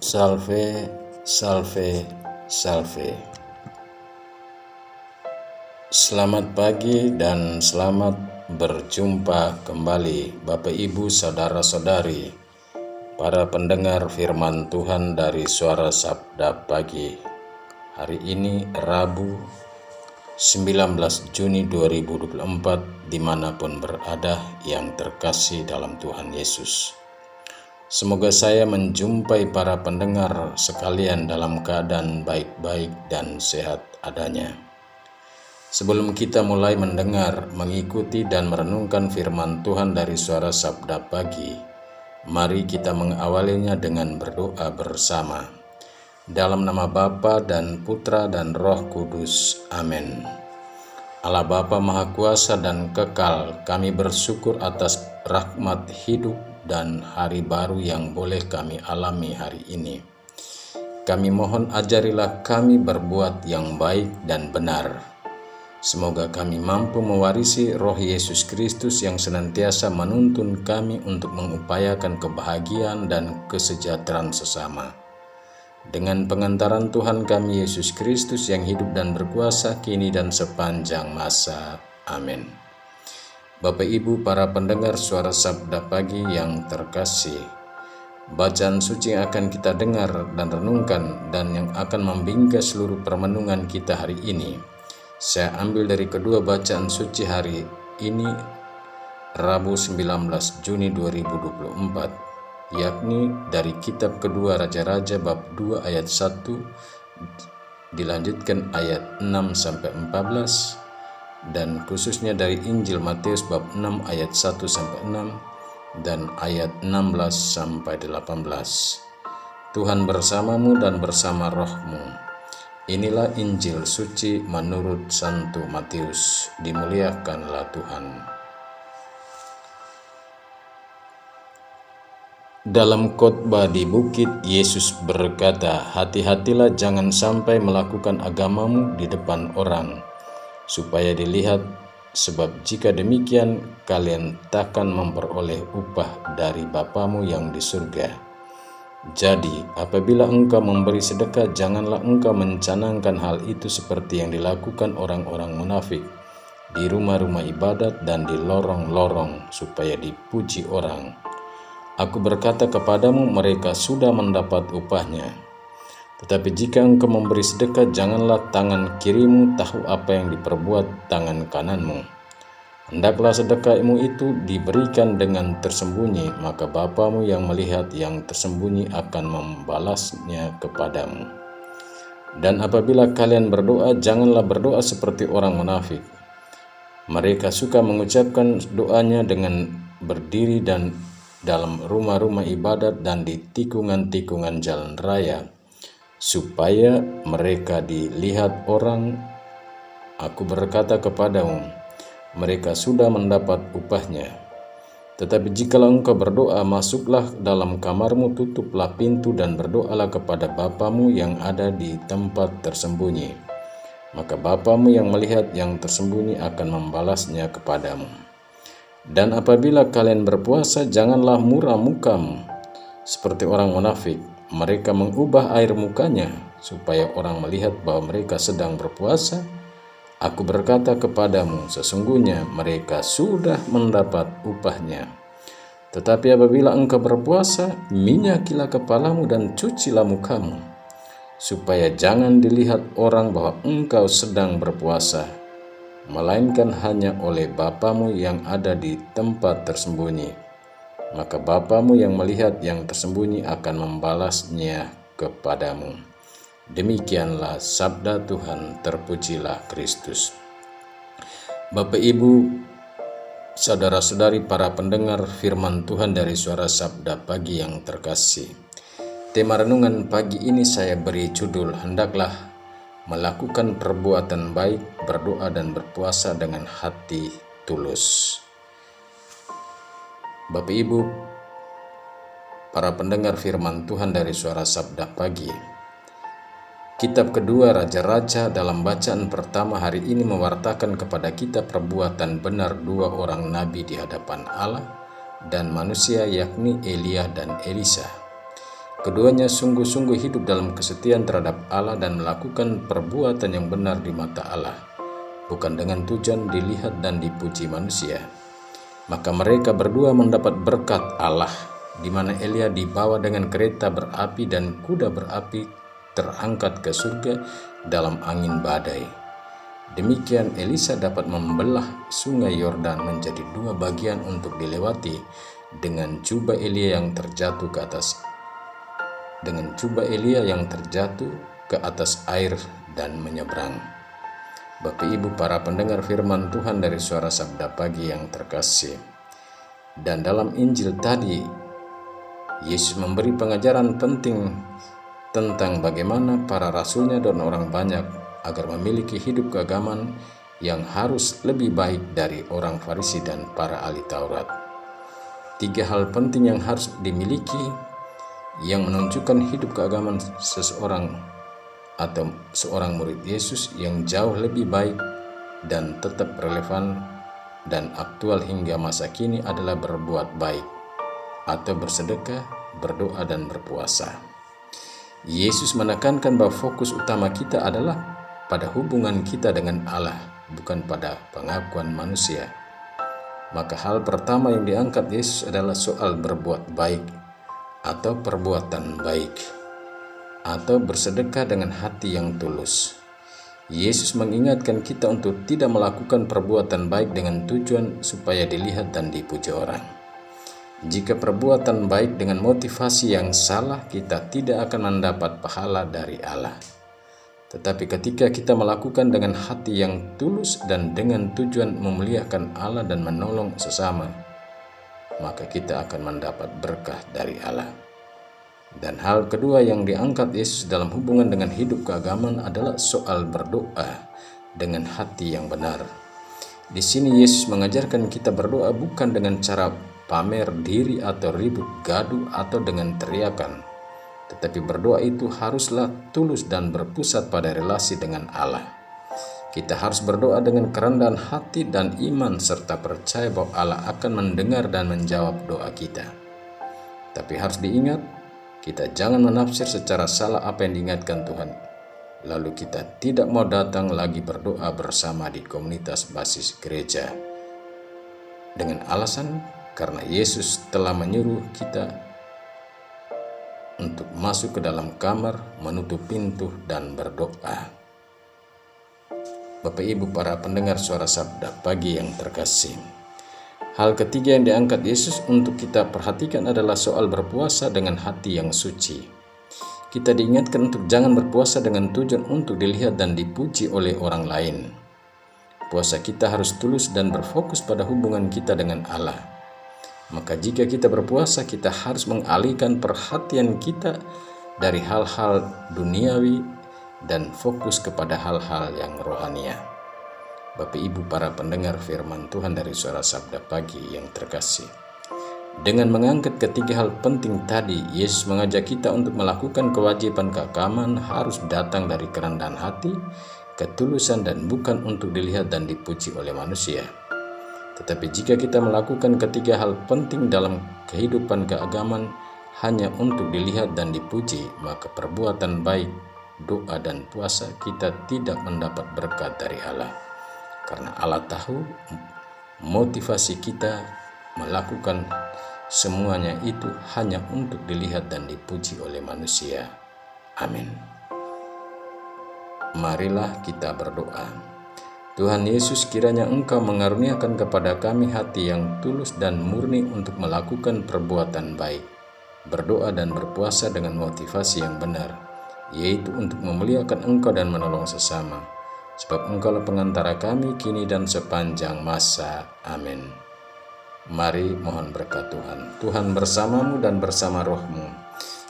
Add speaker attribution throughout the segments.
Speaker 1: Salve, salve, salve. Selamat pagi dan selamat berjumpa kembali Bapak Ibu Saudara-saudari, para pendengar firman Tuhan dari Suara Sabda Pagi. Hari ini Rabu 19 Juni 2024, dimanapun berada yang terkasih dalam Tuhan Yesus. Semoga saya menjumpai para pendengar sekalian dalam keadaan baik-baik dan sehat adanya. Sebelum kita mulai mendengar, mengikuti dan merenungkan firman Tuhan dari Suara Sabda Pagi, mari kita mengawalinya dengan berdoa bersama. Dalam nama Bapa dan Putra dan Roh Kudus. Amin. Allah Bapa Maha Kuasa dan Kekal, kami bersyukur atas rahmat hidup dan hari baru yang boleh kami alami hari ini. Kami mohon ajarilah kami berbuat yang baik dan benar. Semoga kami mampu mewarisi roh Yesus Kristus yang senantiasa menuntun kami untuk mengupayakan kebahagiaan dan kesejahteraan sesama. Dengan pengantaran Tuhan kami Yesus Kristus yang hidup dan berkuasa kini dan sepanjang masa. Amin. Bapak Ibu para pendengar Suara Sabda Pagi yang terkasih, bacaan suci yang akan kita dengar dan renungkan dan yang akan membingkai seluruh permenungan kita hari ini, saya ambil dari kedua bacaan suci hari ini, Rabu 19 Juni 2024, yakni dari kitab kedua Raja-Raja bab 2 ayat 1 dilanjutkan ayat 6-14, dan khususnya dari Injil Matius bab 6 ayat 1-6 dan ayat 16-18. Tuhan bersamamu dan bersama rohmu. Inilah Injil suci menurut Santo Matius. Dimuliakanlah Tuhan. Dalam khotbah di bukit, Yesus berkata, "Hati-hatilah jangan sampai melakukan agamamu di depan orang, supaya dilihat, sebab jika demikian kalian takkan memperoleh upah dari Bapamu yang di surga. Jadi apabila engkau memberi sedekah, janganlah engkau mencanangkan hal itu seperti yang dilakukan orang-orang munafik di rumah-rumah ibadat dan di lorong-lorong, supaya dipuji orang. Aku berkata kepadamu, mereka sudah mendapat upahnya. Tetapi jika engkau memberi sedekah, janganlah tangan kirimu tahu apa yang diperbuat tangan kananmu. Hendaklah sedekahmu itu diberikan dengan tersembunyi, maka Bapamu yang melihat yang tersembunyi akan membalasnya kepadamu. Dan apabila kalian berdoa, janganlah berdoa seperti orang munafik. Mereka suka mengucapkan doanya dengan berdiri dan dalam rumah-rumah ibadat dan di tikungan-tikungan jalan raya, supaya mereka dilihat orang. Aku berkata kepadamu, mereka sudah mendapat upahnya. Tetapi jikalau engkau berdoa, masuklah dalam kamarmu, tutuplah pintu dan berdoalah kepada Bapamu yang ada di tempat tersembunyi. Maka Bapamu yang melihat yang tersembunyi akan membalasnya kepadamu. Dan apabila kalian berpuasa, janganlah muram mukamu seperti orang munafik. Mereka mengubah air mukanya supaya orang melihat bahwa mereka sedang berpuasa. Aku berkata kepadamu, sesungguhnya mereka sudah mendapat upahnya. Tetapi apabila engkau berpuasa, minyakilah kepalamu dan cucilah mukamu, supaya jangan dilihat orang bahwa engkau sedang berpuasa, melainkan hanya oleh Bapamu yang ada di tempat tersembunyi. Maka Bapamu yang melihat yang tersembunyi akan membalasnya kepadamu." Demikianlah sabda Tuhan, terpujilah Kristus. Bapak Ibu, saudara-saudari para pendengar firman Tuhan dari Suara Sabda Pagi yang terkasih. Tema renungan pagi ini saya beri judul, "Hendaklah melakukan perbuatan baik, berdoa dan berpuasa dengan hati tulus." Bapak Ibu, para pendengar firman Tuhan dari Suara Sabda Pagi, kitab kedua Raja-Raja dalam bacaan pertama hari ini mewartakan kepada kita perbuatan benar dua orang nabi di hadapan Allah dan manusia, yakni Elia dan Elisa. Keduanya sungguh-sungguh hidup dalam kesetiaan terhadap Allah dan melakukan perbuatan yang benar di mata Allah, bukan dengan tujuan dilihat dan dipuji manusia. Maka mereka berdua mendapat berkat Allah, di mana Elia dibawa dengan kereta berapi dan kuda berapi terangkat ke surga dalam angin badai. Demikian Elisa dapat membelah sungai Yordan menjadi 2 bagian untuk dilewati dengan jubah Elia yang terjatuh ke atas air dan menyeberang. Bapak Ibu para pendengar firman Tuhan dari Suara Sabda Pagi yang terkasih. Dan dalam Injil tadi, Yesus memberi pengajaran penting tentang bagaimana para rasulnya dan orang banyak agar memiliki hidup keagamaan yang harus lebih baik dari orang Farisi dan para ahli Taurat. 3 hal penting yang harus dimiliki yang menunjukkan hidup keagamaan seseorang atau seorang murid Yesus yang jauh lebih baik dan tetap relevan dan aktual hingga masa kini adalah berbuat baik atau bersedekah, berdoa, dan berpuasa. Yesus menekankan bahwa fokus utama kita adalah pada hubungan kita dengan Allah, bukan pada pengakuan manusia. Maka hal pertama yang diangkat Yesus adalah soal berbuat baik atau perbuatan baik, atau bersedekah dengan hati yang tulus. Yesus mengingatkan kita untuk tidak melakukan perbuatan baik dengan tujuan supaya dilihat dan dipuji orang. Jika perbuatan baik dengan motivasi yang salah, kita tidak akan mendapat pahala dari Allah. Tetapi ketika kita melakukan dengan hati yang tulus dan dengan tujuan memuliakan Allah dan menolong sesama, maka kita akan mendapat berkah dari Allah. Dan hal kedua yang diangkat Yesus dalam hubungan dengan hidup keagamaan adalah soal berdoa dengan hati yang benar. Di sini Yesus mengajarkan kita berdoa bukan dengan cara pamer diri atau ribut gaduh atau dengan teriakan, tetapi berdoa itu haruslah tulus dan berpusat pada relasi dengan Allah. Kita harus berdoa dengan kerendahan hati dan iman serta percaya bahwa Allah akan mendengar dan menjawab doa kita. Tapi harus diingat, kita jangan menafsir secara salah apa yang diingatkan Tuhan. Lalu kita tidak mau datang lagi berdoa bersama di komunitas basis gereja. Dengan alasan karena Yesus telah menyuruh kita untuk masuk ke dalam kamar, menutup pintu, dan berdoa. Bapak Ibu para pendengar Suara Sabda Pagi yang terkasih, hal ketiga yang diangkat Yesus untuk kita perhatikan adalah soal berpuasa dengan hati yang suci. Kita diingatkan untuk jangan berpuasa dengan tujuan untuk dilihat dan dipuji oleh orang lain. Puasa kita harus tulus dan berfokus pada hubungan kita dengan Allah. Maka jika kita berpuasa, kita harus mengalihkan perhatian kita dari hal-hal duniawi dan fokus kepada hal-hal yang rohania. Bapak Ibu para pendengar firman Tuhan dari Suara Sabda Pagi yang terkasih, dengan mengangkat ketiga hal penting tadi, Yesus mengajak kita untuk melakukan kewajiban keagamaan harus datang dari kerendahan hati, ketulusan, dan bukan untuk dilihat dan dipuji oleh manusia. Tetapi jika kita melakukan ketiga hal penting dalam kehidupan keagamaan hanya untuk dilihat dan dipuji, maka perbuatan baik, doa, dan puasa kita tidak mendapat berkat dari Allah. Karena Allah tahu motivasi kita melakukan semuanya itu hanya untuk dilihat dan dipuji oleh manusia. Amin. Marilah kita berdoa. Tuhan Yesus, kiranya Engkau mengaruniakan kepada kami hati yang tulus dan murni untuk melakukan perbuatan baik, berdoa dan berpuasa dengan motivasi yang benar, yaitu untuk memuliakan Engkau dan menolong sesama. Sebab Engkaulah pengantara kami kini dan sepanjang masa. Amin. Mari mohon berkat Tuhan. Tuhan bersamamu dan bersama rohmu.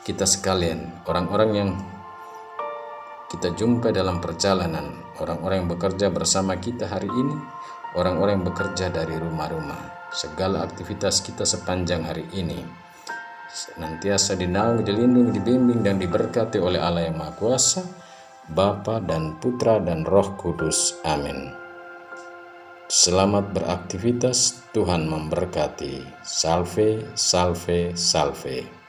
Speaker 1: Kita sekalian, orang-orang yang kita jumpa dalam perjalanan, orang-orang yang bekerja bersama kita hari ini, orang-orang yang bekerja dari rumah-rumah, segala aktivitas kita sepanjang hari ini senantiasa dinaungi, dilindungi, dibimbing, dan diberkati oleh Allah yang Maha Kuasa, Bapa dan Putra dan Roh Kudus. Amin. Selamat beraktivitas, Tuhan memberkati. Salve, salve, salve.